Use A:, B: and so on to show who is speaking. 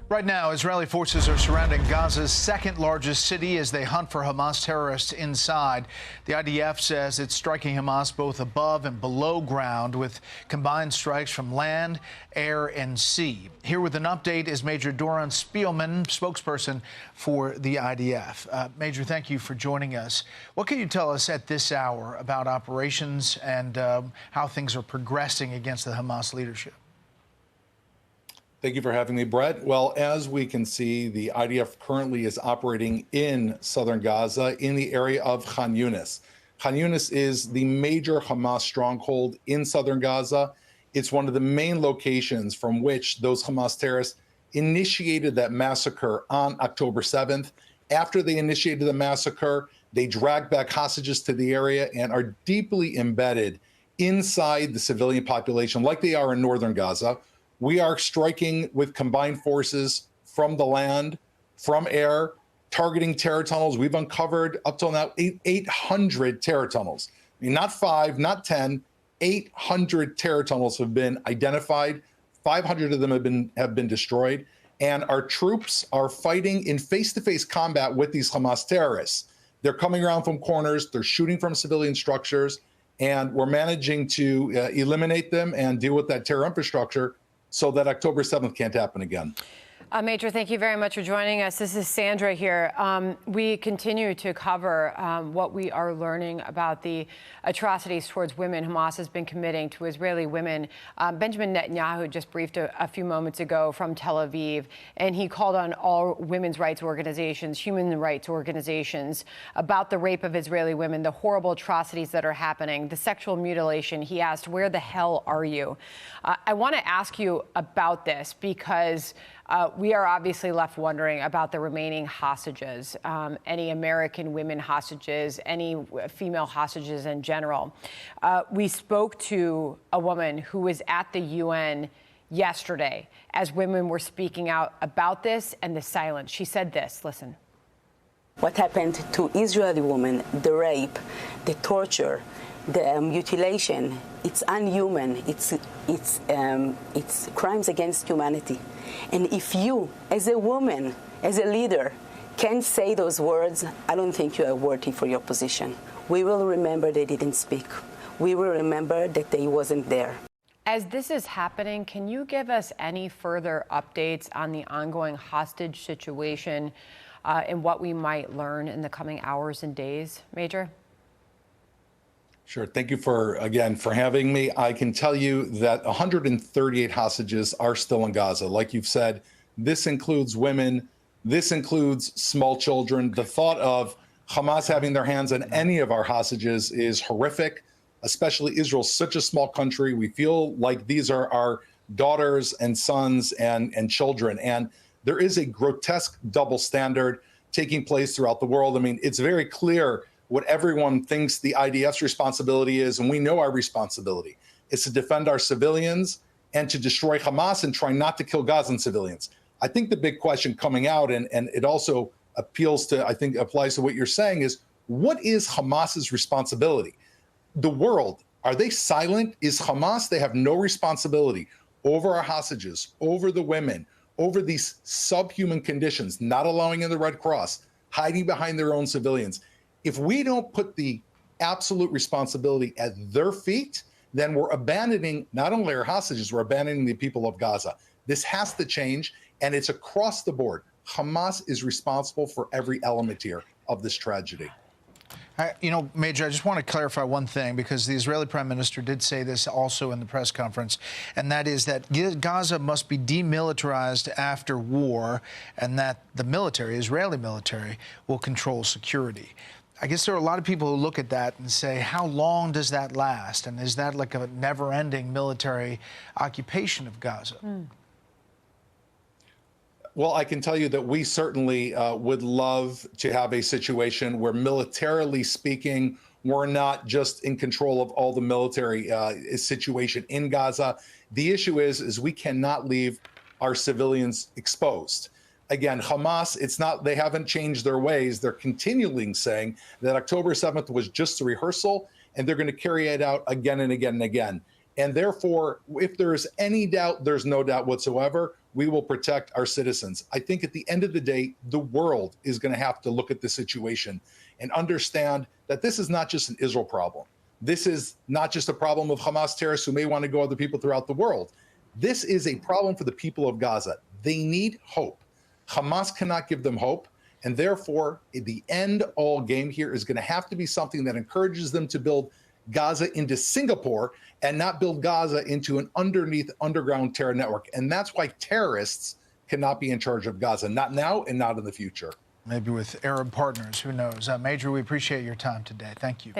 A: Right now, Israeli forces are surrounding Gaza's second largest city as they hunt for Hamas terrorists inside. The IDF says it's striking Hamas both above and below ground with combined strikes from land, air, and sea. Here with an update is Major Doron Spielman, spokesperson for the IDF. Major, thank you for joining us. What can you tell us at this hour about operations and how things are progressing against the Hamas leadership?
B: Thank you for having me, Brett. Well, as we can see, the IDF currently is operating in southern Gaza in the area of Khan Yunis. Khan Yunis is the major Hamas stronghold in southern Gaza. It's one of the main locations from which those Hamas terrorists initiated that massacre on October 7th. After they initiated the massacre, they dragged back hostages to the area and are deeply embedded inside the civilian population like they are in northern Gaza. We are striking with combined forces from the land, from air, targeting terror tunnels. We've uncovered up till now 800 terror tunnels. I mean, not 5, not 10, 800 terror tunnels have been identified. 500 of them have been destroyed. And our troops are fighting in face-to-face combat with these Hamas terrorists. They're coming around from corners. They're shooting from civilian structures. And we're managing to eliminate them and deal with that terror infrastructure so that October 7th can't happen again.
C: Major, thank you very much for joining us. This is Sandra here. We continue to cover what we are learning about the atrocities towards women Hamas has been committing to Israeli women. Benjamin Netanyahu just briefed a few moments ago from Tel Aviv, and he called on all women's rights organizations, human rights organizations, about the rape of Israeli women, the horrible atrocities that are happening, the sexual mutilation. He asked, where the hell are you? I want to ask you about this because we are obviously left wondering about the remaining hostages, any American women hostages, any female hostages in general. We spoke to a woman who was at the UN yesterday as women were speaking out about this and the silence. She said this, listen.
D: What happened to Israeli women, the rape, the torture, the mutilation, it's unhuman, it's crimes against humanity. And if you, as a woman, as a leader, can't say those words, I don't think you are worthy for your position. We will remember they didn't speak. We will remember that they wasn't there.
C: As this is happening, can you give us any further updates on the ongoing hostage situation and what we might learn in the coming hours and days, Major?
B: Sure. Thank you for having me. I can tell you that 138 hostages are still in Gaza. Like you've said, this includes women. This includes small children. The thought of Hamas having their hands on any of our hostages is horrific, especially Israel's such a small country. We feel like these are our daughters and sons and children. And there is a grotesque double standard taking place throughout the world. I mean, it's very clear what everyone thinks the IDF's responsibility is, and we know our responsibility is to defend our civilians and to destroy Hamas and try not to kill Gazan civilians. I think the big question coming out, and it also appeals to, I think applies to what you're saying, is what is Hamas's responsibility? The world, are they silent? Is Hamas, they have no responsibility over our hostages, over the women, over these subhuman conditions, not allowing in the Red Cross, hiding behind their own civilians. If we don't put the absolute responsibility at their feet, then we're abandoning not only our hostages, we're abandoning the people of Gaza. This has to change, and it's across the board. Hamas is responsible for every element here of this tragedy.
A: Major, I just want to clarify one thing, because the Israeli Prime Minister did say this also in the press conference, and that is that Gaza must be demilitarized after war, and that the military, Israeli military, will control security. I guess there are a lot of people who look at that and say, how long does that last? And is that like a never-ending military occupation of Gaza?
B: Well, I can tell you that we certainly would love to have a situation where, militarily speaking, we're not just in control of all the military situation in Gaza. The issue is we cannot leave our civilians exposed. Again, Hamas, it's not, they haven't changed their ways. They're continually saying that October 7th was just a rehearsal, and they're going to carry it out again and again and again. And therefore, if there is any doubt, there's no doubt whatsoever, we will protect our citizens. I think at the end of the day, the world is going to have to look at the situation and understand that this is not just an Israel problem. This is not just a problem of Hamas terrorists who may want to go other people throughout the world. This is a problem for the people of Gaza. They need hope. Hamas cannot give them hope. And therefore, the end all game here is going to have to be something that encourages them to build Gaza into Singapore and not build Gaza into an underground terror network. And that's why terrorists cannot be in charge of Gaza, not now and not in the future.
A: Maybe with Arab partners, who knows? Major, we appreciate your time today. Thank you.